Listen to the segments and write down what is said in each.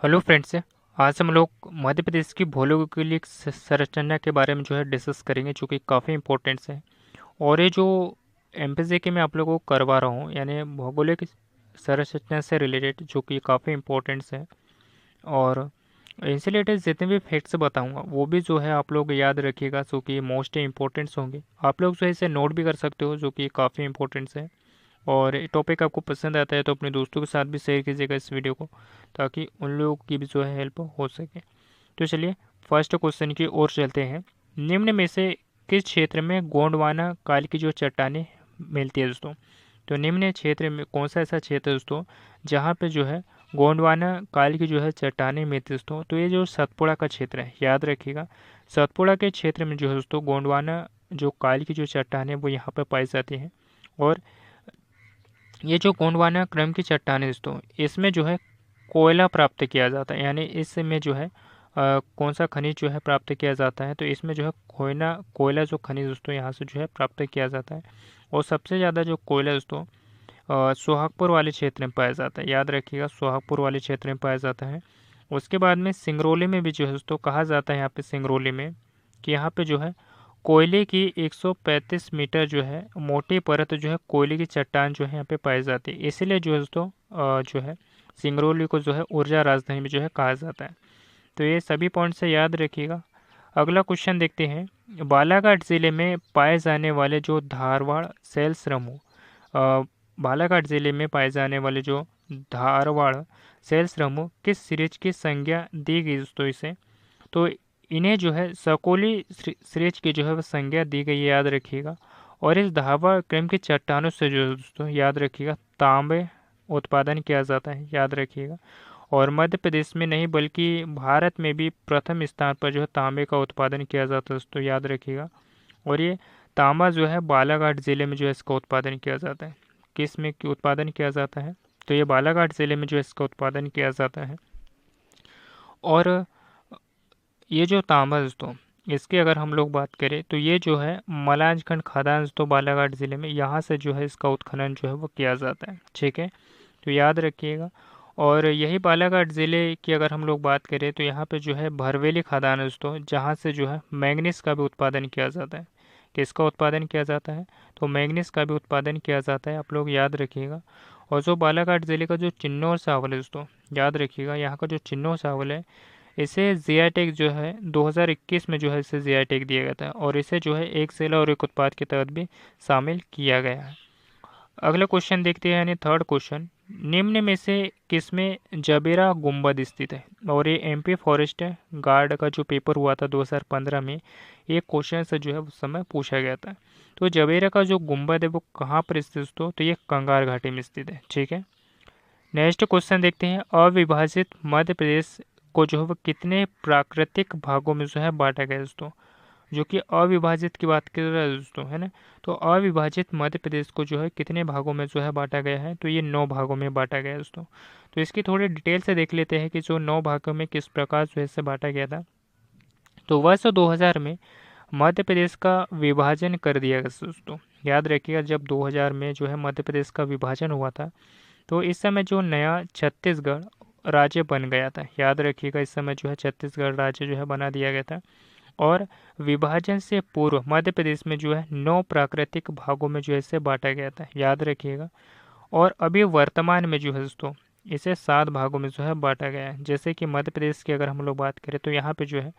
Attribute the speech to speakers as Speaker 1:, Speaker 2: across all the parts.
Speaker 1: Hello friends. आज हम लोग मध्य प्रदेश की भौगोलिक संरचना के बारे में जो है डिस्कस करेंगे, जो कि काफ़ी इंपॉर्टेंट है। और ये जो एमपीसीके मैं आप लोगों को करवा रहा हूँ, यानी भौगोलिक संरचना से रिलेटेड, जो कि काफ़ी इंपॉर्टेंट है। और इनसे रिलेटेड जितने भी फैक्ट्स बताऊंगा वो भी जो है आप लोग याद रखिएगा, जो कि मोस्ट इंपॉर्टेंट्स होंगे। आप लोग जो है इसे नोट भी कर सकते हो, जो कि काफ़ी इंपॉर्टेंट्स है। और ये टॉपिक आपको पसंद आता है तो अपने दोस्तों के साथ भी शेयर कीजिएगा इस वीडियो को, ताकि उन लोगों की भी जो है हेल्प हो सके। तो चलिए फर्स्ट क्वेश्चन की ओर चलते हैं। निम्न में से किस क्षेत्र में गोंडवाना काल की जो चट्टानें मिलती है दोस्तों? तो निम्न क्षेत्र में कौन सा ऐसा क्षेत्र है दोस्तों जहाँ पे जो है गोंडवाना काल की जो है चट्टानें मिलती है दोस्तों? तो ये जो सतपुड़ा का क्षेत्र है, याद रखिएगा। सतपुड़ा के क्षेत्र में जो है दोस्तों गोंडवाना जो काल की जो चट्टानें वो यहाँ पर पाई जाती हैं। और ये जो गोंडवाना क्रम की चट्टान है दोस्तों, इसमें जो है कोयला प्राप्त किया जाता है। यानी इसमें जो है कौन सा खनिज जो है प्राप्त किया जाता है? तो इसमें जो है कोयला कोयला जो खनिज दोस्तों यहाँ से जो है प्राप्त किया जाता है। और सबसे ज़्यादा जो कोयला दोस्तों सोहागपुर वाले क्षेत्र में पाया जाता है। याद रखिएगा, सोहागपुर वाले क्षेत्र में पाया जाता है। उसके बाद में सिंगरौली में भी जो है दोस्तों कहा जाता है यहाँ पे सिंगरौली में कि यहाँ पे जो है कोयले की 135 मीटर जो है मोटी परत जो है कोयले की चट्टान जो है यहाँ पे पाई जाती है। इसीलिए जो है दोस्तों जो है सिंगरौली को जो है ऊर्जा राजधानी में जो है कहा जाता है। तो ये सभी पॉइंट से याद रखिएगा। अगला क्वेश्चन देखते हैं। बालाघाट जिले में पाए जाने वाले जो धारवाड़ सेल समूह, बालाघाट जिले में पाए जाने वाले जो धारवाड़ सेल समूह किस सीरीज की संज्ञा दी गई दोस्तों इसे? तो इन्हें जो है सकोली सीरीज की जो है वह संज्ञा दी गई है, याद रखिएगा। और इस धावा क्रम की चट्टानों से जो है दोस्तों याद रखिएगा तांबे उत्पादन किया जाता है, याद रखिएगा। और मध्य प्रदेश में नहीं बल्कि भारत में भी प्रथम स्थान पर जो है तांबे का उत्पादन किया जाता है दोस्तों, याद रखिएगा। और ये तांबा जो है बालाघाट जिले में जो है इसका उत्पादन किया जाता है। किस में उत्पादन किया जाता है? तो ये बालाघाट जिले में जो है इसका उत्पादन किया जाता है। और ये जो तांबा दोस्तों, इसकी अगर हम लोग बात करें तो ये जो है मलाजखंड खदान दोस्तों बालाघाट ज़िले में, यहाँ से जो है इसका उत्खनन जो है वो किया जाता है। ठीक है, तो याद रखिएगा। और यही बालाघाट ज़िले की अगर हम लोग बात करें तो यहाँ पे जो है भरवेली खदान है दोस्तों, जहाँ से जो है मैंगनीज का भी उत्पादन किया जाता है। किसका उत्पादन किया जाता है? तो मैंगनीज का भी उत्पादन किया जाता है, आप लोग याद रखिएगा। और जो बालाघाट ज़िले का जो चिन्नौर चावल है दोस्तों, याद रखिएगा, यहाँ का जो चिन्नौर चावल है इसे जीआई टैग जो है 2021 में जो है इसे जीआई टैग दिया गया था। और इसे जो है एक सेला और एक उत्पाद के तहत भी शामिल किया गया है। अगला क्वेश्चन देखते हैं, यानी थर्ड क्वेश्चन। निम्न में से किसमें जबेरा गुंबद स्थित है? और ये एमपी फॉरेस्ट गार्ड का जो पेपर हुआ था 2015 में, ये क्वेश्चन से जो है उस समय पूछा गया था। तो जबेरा का जो गुंबद है वो कहाँ पर स्थित हो? तो ये कंगार घाटी में स्थित है। ठीक है, नेक्स्ट क्वेश्चन देखते हैं। अविभाजित मध्य प्रदेश को जो है वो कितने प्राकृतिक भागों में जो है बांटा गया है दोस्तों? जो कि अविभाजित की बात कर रहे हैं दोस्तों, है ना। तो अविभाजित मध्य प्रदेश को जो है कितने भागों में जो है बांटा गया है? तो ये 9 भागों में बांटा गया है दोस्तों। तो इसकी थोड़ी डिटेल से देख लेते हैं कि जो 9 भागों में किस प्रकार जो है इसे बांटा गया था। तो वर्ष 2000 में मध्य प्रदेश का विभाजन कर दिया गया दोस्तों। याद रखिएगा, जब 2000 में जो है मध्य प्रदेश का विभाजन हुआ था तो इस समय जो नया छत्तीसगढ़ राज्य बन गया था। याद रखिएगा, इस समय जो है छत्तीसगढ़ राज्य जो है बना दिया गया था। और विभाजन से पूर्व मध्य प्रदेश में जो है 9 प्राकृतिक भागों में जो है इसे बांटा गया था, याद रखिएगा। और अभी वर्तमान में जो है दोस्तों इसे 7 भागों में जो है बांटा गया है। जैसे कि मध्य प्रदेश की अगर हम लोग बात करें तो यहाँ पे जो है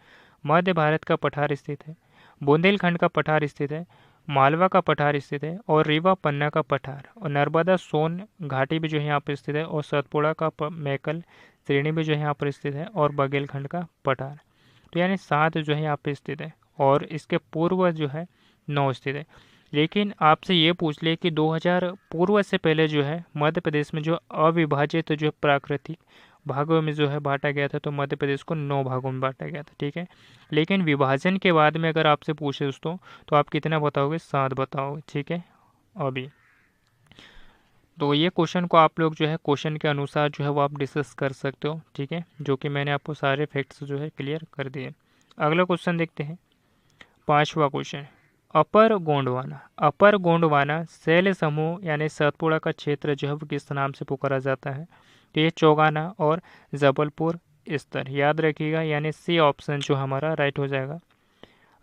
Speaker 1: मध्य भारत का पठार स्थित है, बुंदेलखंड का पठार स्थित है, मालवा का पठार स्थित है, और रीवा पन्ना का पठार, और नर्मदा सोन घाटी भी जो है यहाँ पर स्थित है, और सतपुड़ा का मैकल श्रेणी भी जो है यहाँ पर स्थित है, और बघेलखंड का पठार। तो यानी 7 जो है यहाँ पे स्थित है, और इसके पूर्व जो है 9 स्थित है। लेकिन आपसे ये पूछ ले कि 2000 पूर्व से पहले जो है मध्य प्रदेश में जो अविभाजित जो प्राकृतिक भागों में जो है बांटा गया था, तो मध्य प्रदेश को 9 भागों में बांटा गया था। ठीक है, लेकिन विभाजन के बाद में अगर आपसे पूछे दोस्तों तो आप कितना बताओगे? 7 बताओगे। ठीक है, अभी तो ये क्वेश्चन को आप लोग जो है क्वेश्चन के अनुसार जो है वो आप डिस्कस कर सकते हो। ठीक है, जो कि मैंने आपको सारे फैक्ट्स जो है क्लियर कर दिए। अगला क्वेश्चन देखते हैं, पांचवा क्वेश्चन। अपर गोंडवाना शैल समूह यानी सतपुड़ा का क्षेत्र जो है वो किस नाम से पुकारा जाता है? तो ये चौगाना और जबलपुर स्तर, याद रखिएगा, यानी सी ऑप्शन जो हमारा राइट हो जाएगा।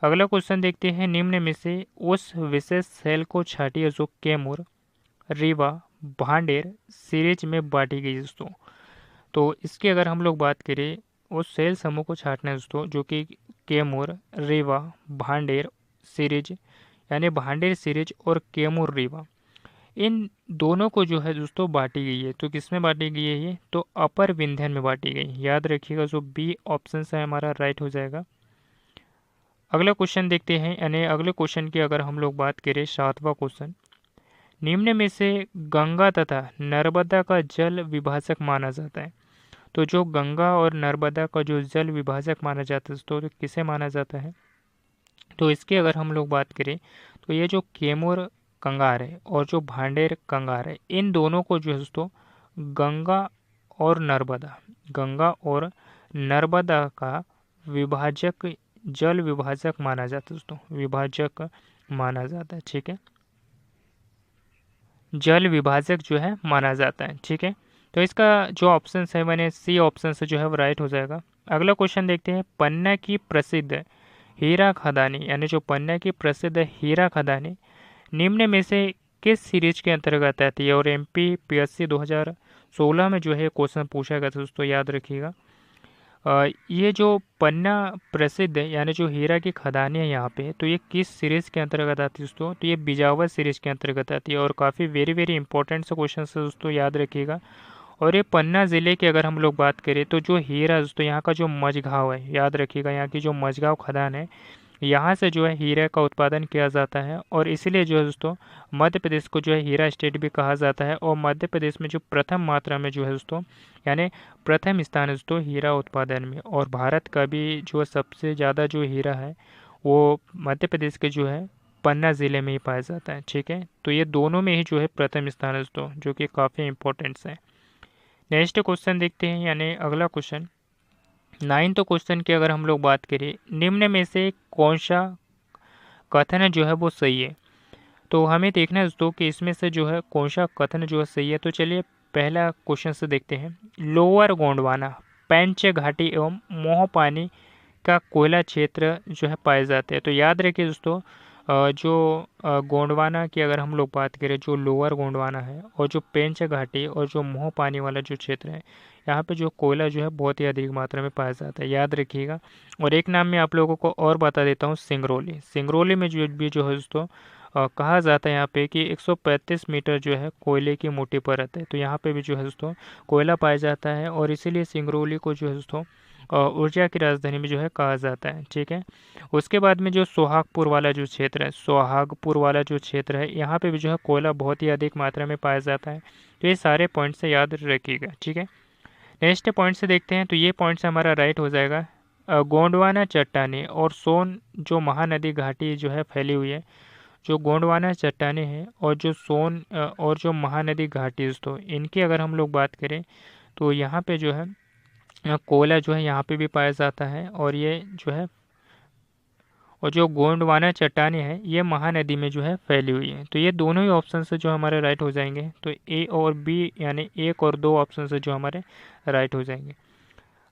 Speaker 1: अगला क्वेश्चन देखते हैं, निम्न में से उस विशेष सेल को छाटिए जो कैमूर, रीवा, भांडेर सीरीज में बांटी गई दोस्तों। तो इसकी अगर हम लोग बात करें, उस सेल समूह को छाटना है दोस्तों जो कि कैमूर, रीवा, भांडेर सीरीज, यानी भांडेर सीरीज और कैमूर रीवा, इन दोनों को जो है दोस्तों बांटी गई है। तो किस में बांटी गई है ये? तो अपर विंध्यान में बांटी गई। याद रखिएगा, जो बी ऑप्शन है हमारा राइट हो जाएगा। अगला क्वेश्चन देखते हैं, यानी अगले क्वेश्चन की अगर हम लोग बात करें, 7वां क्वेश्चन, निम्न में से गंगा तथा नर्मदा का जल विभाजक माना जाता है। तो जो गंगा और नर्मदा का जो जल विभाजक माना जाता है दोस्तों, तो किसे माना जाता है? तो इसकी अगर हम लोग बात करें, तो ये जो कैमूर कंगार है और जो भांडेर कंगार है, इन दोनों को जो है दोस्तों गंगा और नर्मदा, गंगा और नर्मदा का विभाजक, जल विभाजक माना जाता है दोस्तों, विभाजक माना जाता है। ठीक है, जल विभाजक जो है माना जाता है। ठीक है, तो इसका जो ऑप्शन है मैंने सी ऑप्शन से जो है वो राइट हो जाएगा। अगला क्वेश्चन देखते हैं, पन्ना की प्रसिद्ध हीरा खदानी, यानी जो पन्ना की प्रसिद्ध हीरा खदानी निम्न में से किस सीरीज के अंतर्गत आती है? और MPPSC 2016 में जो है क्वेश्चन पूछा गया था दोस्तों, याद रखिएगा। ये जो पन्ना प्रसिद्ध है, यानी जो हीरा की खदानी है यहाँ पे, तो ये किस सीरीज के अंतर्गत आती है दोस्तों? तो ये बिजावर सीरीज के अंतर्गत आती है, और काफ़ी वेरी वेरी इंपॉर्टेंट से क्वेश्चन है दोस्तों, याद रखिएगा। और ये पन्ना ज़िले की अगर हम लोग बात करें, तो जो हीरा दोस्तों यहाँ का जो मझगांव है, याद रखिएगा, यहाँ की जो मझगांव खदान है, यहाँ से जो है हीरे का उत्पादन किया जाता है। और इसीलिए जो है दोस्तों मध्य प्रदेश को जो है हीरा स्टेट भी कहा जाता है। और मध्य प्रदेश में जो प्रथम मात्रा में जो है दोस्तों, यानी प्रथम स्थान है दोस्तों हीरा उत्पादन में। और भारत का भी जो सबसे ज़्यादा जो हीरा है वो मध्य प्रदेश के जो है पन्ना ज़िले में ही पाया जाता है। ठीक है, तो ये दोनों में ही जो है प्रथम स्थान है दोस्तों, जो कि काफ़ी इंपॉर्टेंट्स है। नेक्स्ट क्वेश्चन देखते हैं, यानी अगला क्वेश्चन 9th क्वेश्चन की अगर हम लोग बात करें, निम्न में से कौन सा कथन जो है वो सही है? तो हमें देखना है दोस्तों कि इसमें से जो है कौन सा कथन जो है सही है। तो चलिए पहला क्वेश्चन से देखते हैं, लोअर गोंडवाना, पेंच घाटी एवं मोहपानी का कोयला क्षेत्र जो है पाए जाते हैं। तो याद रखिए दोस्तों, जो गोंडवाना की अगर हम लोग बात करें, जो लोअर गोंडवाना है और जो पेंच घाटी और जो मोह पानी वाला जो क्षेत्र है, यहाँ पे जो कोयला जो है बहुत ही अधिक मात्रा में पाया जाता है, याद रखिएगा। और एक नाम मैं आप लोगों को और बता देता हूँ, सिंगरौली। सिंगरौली में जो भी जो है दोस्तों कहा जाता है यहाँ पे कि 135 मीटर जो है कोयले की मोटी परत है। तो यहाँ पे भी जो है दोस्तों कोयला पाया जाता है, और इसीलिए सिंगरौली को जो है दोस्तों ऊर्जा की राजधानी में जो है कहा जाता है। ठीक है, उसके बाद में जो सोहागपुर वाला जो क्षेत्र है, सोहागपुर वाला जो क्षेत्र है, यहाँ पे भी जो है कोयला बहुत ही अधिक मात्रा में पाया जाता है। तो ये सारे पॉइंट से याद रखिएगा। ठीक है, नेक्स्ट पॉइंट से देखते हैं, तो ये पॉइंट से हमारा राइट हो जाएगा। गोंडवाना चट्टाने और सोन जो महानदी घाटी जो है फैली हुई है, जो गोंडवाना चट्टाने हैं और जो सोन और जो महानदी घाटी दोस्तों, इनकी अगर हम लोग बात करें, तो यहाँ पे जो है कोयला जो है यहाँ पे भी पाया जाता है। और ये जो है, और जो गोंडवाना चट्टाने हैं ये महानदी में जो है फैली हुई है। तो ये दोनों ही ऑप्शन से जो हमारे राइट हो जाएंगे। तो ए और बी, यानी 1 और 2 ऑप्शन से जो हमारे राइट हो जाएंगे।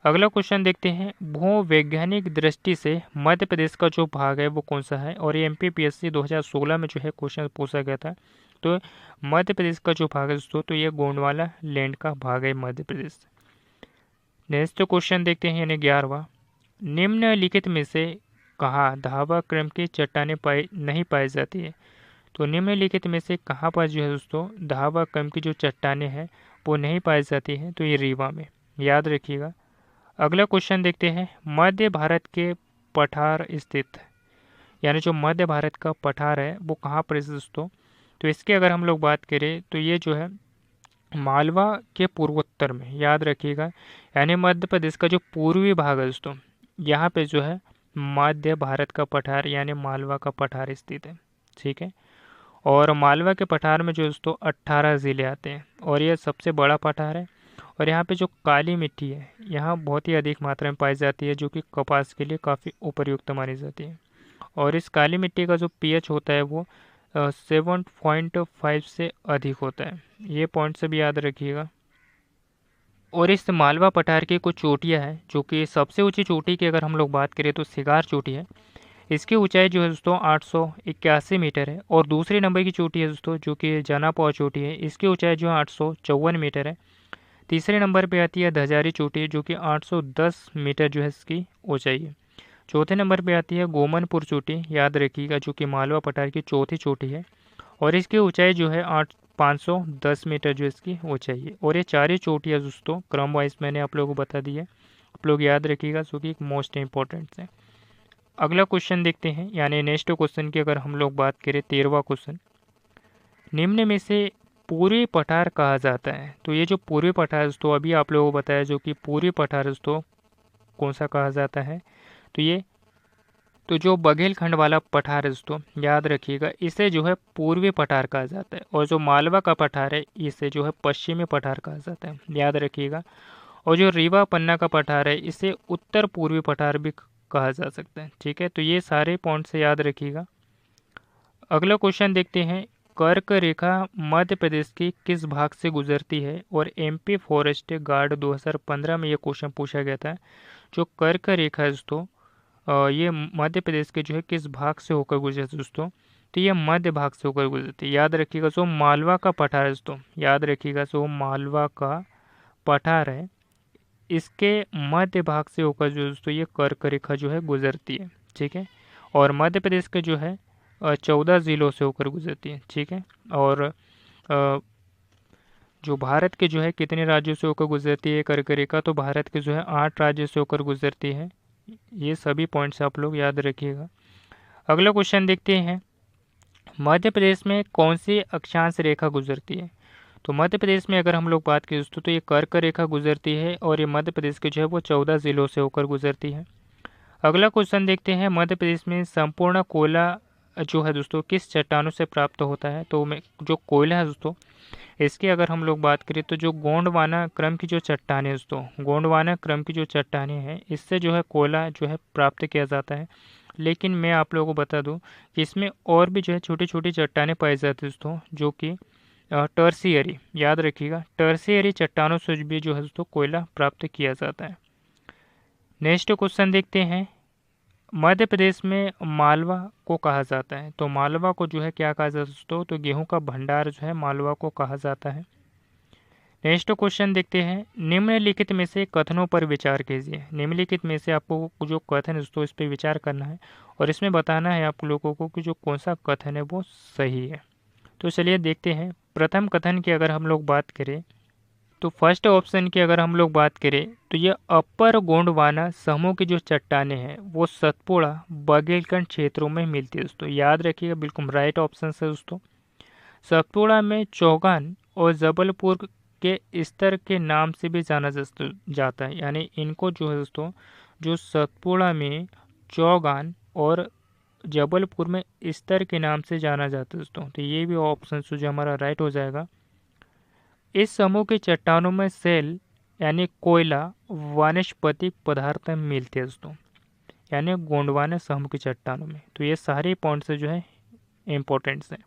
Speaker 1: अगला क्वेश्चन देखते हैं, भूवैज्ञानिक दृष्टि से मध्य प्रदेश का जो भाग है वो कौन सा है? और ये MPPSC 2016 में जो है क्वेश्चन पूछा गया था। तो मध्य प्रदेश का जो भाग है दोस्तों, तो ये गोंडवाना लैंड का भाग है मध्य प्रदेश। नेक्स्ट क्वेश्चन देखते हैं, यानी 11वां, निम्नलिखित में से कहाँ धावा क्रम की चट्टानें नहीं पाई जाती है? तो निम्नलिखित में से कहाँ पर जो है दोस्तों धावा क्रम की जो चट्टानें हैं वो नहीं पाई जाती हैं? तो ये रीवा में, याद रखिएगा। अगला क्वेश्चन देखते हैं, मध्य भारत के पठार स्थित, यानी जो मध्य भारत का पठार है वो कहाँ पर है दोस्तों? तो इसकी अगर हम लोग बात करें, तो ये जो है मालवा के पूर्वोत्तर में, याद रखिएगा। यानी मध्य प्रदेश का जो पूर्वी भाग है दोस्तों, यहाँ पे जो है मध्य भारत का पठार यानी मालवा का पठार स्थित है। ठीक है, और मालवा के पठार में जो दोस्तों 18 ज़िले आते हैं, और ये सबसे बड़ा पठार है। और यहाँ पे जो काली मिट्टी है यहाँ बहुत ही अधिक मात्रा में पाई जाती है, जो कि कपास के लिए काफ़ी उपयुक्त मानी जाती है। और इस काली मिट्टी का जो pH होता है वो 7.5 से अधिक होता है। ये पॉइंट से भी याद रखिएगा। और इस मालवा पठार की कुछ चोटियाँ हैं, जो कि सबसे ऊंची चोटी की अगर हम लोग बात करें तो सिगार चोटी है। इसकी ऊंचाई जो है दोस्तों 881 मीटर है। और दूसरे नंबर की चोटी है दोस्तों जो कि जनापौर चोटी है, इसकी ऊंचाई जो है 854 मीटर है। तीसरे नंबर पे आती है धजारी चोटी जो कि 810 मीटर जो है इसकी ऊंचाई है। चौथे नंबर पे आती है गोमनपुर चोटी, याद रखिएगा, जो कि मालवा पठार की चौथी चोटी है और इसकी ऊंचाई जो है 510 मीटर जो इसकी ऊंचाई है। और ये चार ही चोटियाँ दोस्तों क्रम वाइज मैंने आप लोगों को बता दी है, आप लोग याद रखिएगा, जो कि मोस्ट इंपॉर्टेंट है। अगला क्वेश्चन देखते हैं, यानी नेक्स्ट क्वेश्चन की अगर हम लोग बात करें 13वां क्वेश्चन, निम्न में से पूर्वी पठार कहा जाता है। तो ये जो पूर्वी पठार दोस्तों अभी आप लोगों को बताया, जो कि पूर्वी पठार दोस्तों कौन सा कहा जाता है, तो ये तो जो बघेलखंड वाला पठार है दोस्तों याद रखिएगा, इसे जो है पूर्वी पठार कहा जाता है। और जो मालवा का पठार है इसे जो है पश्चिमी पठार कहा जाता है, याद रखिएगा। और जो रीवा पन्ना का पठार है इसे उत्तर पूर्वी पठार भी कहा जा सकता है। ठीक है, तो ये सारे पॉइंट से याद रखिएगा। अगला क्वेश्चन देखते हैं, कर्क रेखा मध्य प्रदेश की किस भाग से गुजरती है। और एमपी फॉरेस्ट गार्ड 2015 में ये क्वेश्चन पूछा गया था। जो कर्क रेखा है दोस्तों ये मध्य प्रदेश के जो है किस भाग से होकर गुजरती है दोस्तों, तो ये मध्य भाग से होकर गुजरती है। याद रखिएगा, जो मालवा का पठार है दोस्तों, याद रखिएगा, जो मालवा का पठार है इसके मध्य भाग से होकर जो दोस्तों ये कर्क रेखा जो है गुजरती है। ठीक है, और मध्य प्रदेश के जो है 14 जिलों से होकर गुजरती है। ठीक है, और जो भारत के जो है कितने राज्यों से होकर गुजरती है कर्क रेखा, तो भारत के जो है 8 राज्यों से होकर गुजरती है। ये सभी पॉइंट्स आप लोग याद रखिएगा। अगला क्वेश्चन देखते हैं, मध्य प्रदेश में कौन सी अक्षांश रेखा गुजरती है। तो मध्य प्रदेश में अगर हम लोग बात करें दोस्तों तो ये कर्क रेखा गुजरती है और ये मध्य प्रदेश के जो है वो 14 जिलों से होकर गुजरती है। अगला क्वेश्चन देखते हैं, मध्य प्रदेश में संपूर्ण कोयला जो है दोस्तों किस चट्टानों से प्राप्त होता है। तो जो कोयला है दोस्तों इसकी अगर हम लोग बात करें तो जो गोंडवाना क्रम की जो चट्टानें है दोस्तों, गोंडवाना क्रम की जो चट्टानें हैं इससे जो है कोयला जो है प्राप्त किया जाता है। लेकिन मैं आप लोगों को बता दूं कि इसमें और भी जो है छोटी छोटी चट्टानें पाई जाती है दोस्तों, जो कि टर्सियरी, याद रखिएगा, टर्सियरी चट्टानों से भी जो है दोस्तों कोयला प्राप्त किया जाता है। नेक्स्ट क्वेश्चन देखते हैं, मध्य प्रदेश में मालवा को कहा जाता है। तो मालवा को जो है क्या कहा जाता है दोस्तों, तो गेहूं का भंडार जो है मालवा को कहा जाता है। नेक्स्ट क्वेश्चन देखते हैं, निम्नलिखित में से कथनों पर विचार कीजिए। निम्नलिखित में से आपको जो कथन है दोस्तों इस पर विचार करना है और इसमें बताना है आप लोगों को कि जो कौन सा कथन है वो सही है। तो चलिए देखते हैं, प्रथम कथन की अगर हम लोग बात करें तो फर्स्ट ऑप्शन की अगर हम लोग बात करें तो ये अपर गोंडवाना समूह की जो चट्टानें हैं वो सतपुड़ा बघेलखंड क्षेत्रों में मिलती है दोस्तों, याद रखिएगा, बिल्कुल राइट ऑप्शन है दोस्तों। सतपुड़ा में चौगान और जबलपुर के स्तर के नाम से भी जाना जाता है, यानी इनको जो है दोस्तों जो सतपुड़ा में चौगान और जबलपुर में स्तर के नाम से जाना जाता है दोस्तों, तो ये भी ऑप्शन जो हमारा राइट हो जाएगा। इस समूह की चट्टानों में सेल यानी कोयला वानस्पतिक पदार्थ मिलते हैं दोस्तों, यानी गोंडवाना समूह की चट्टानों में। तो ये सारे पॉइंट्स जो है इम्पोर्टेंट्स हैं।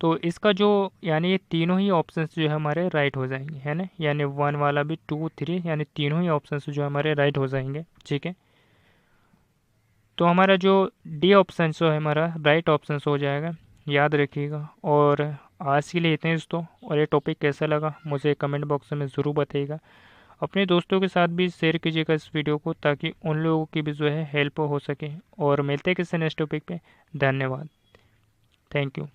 Speaker 1: तो इसका जो यानी ये तीनों ही ऑप्शंस जो है हमारे राइट हो जाएंगे, है ना, यानी 1 वाला भी 2 3 यानी तीनों ही ऑप्शंस जो हमारे राइट हो जाएंगे। ठीक है, तो हमारा जो डी ऑप्शन जो है हमारा राइट ऑप्शन हो जाएगा, याद रखिएगा। और आज के लिए इतने दोस्तों, और ये टॉपिक कैसा लगा मुझे कमेंट बॉक्स में ज़रूर बताइएगा। अपने दोस्तों के साथ भी शेयर कीजिएगा इस वीडियो को, ताकि उन लोगों की भी जो है हेल्प हो सके। और मिलते हैं किसी नेक्स्ट टॉपिक पे। धन्यवाद, थैंक यू।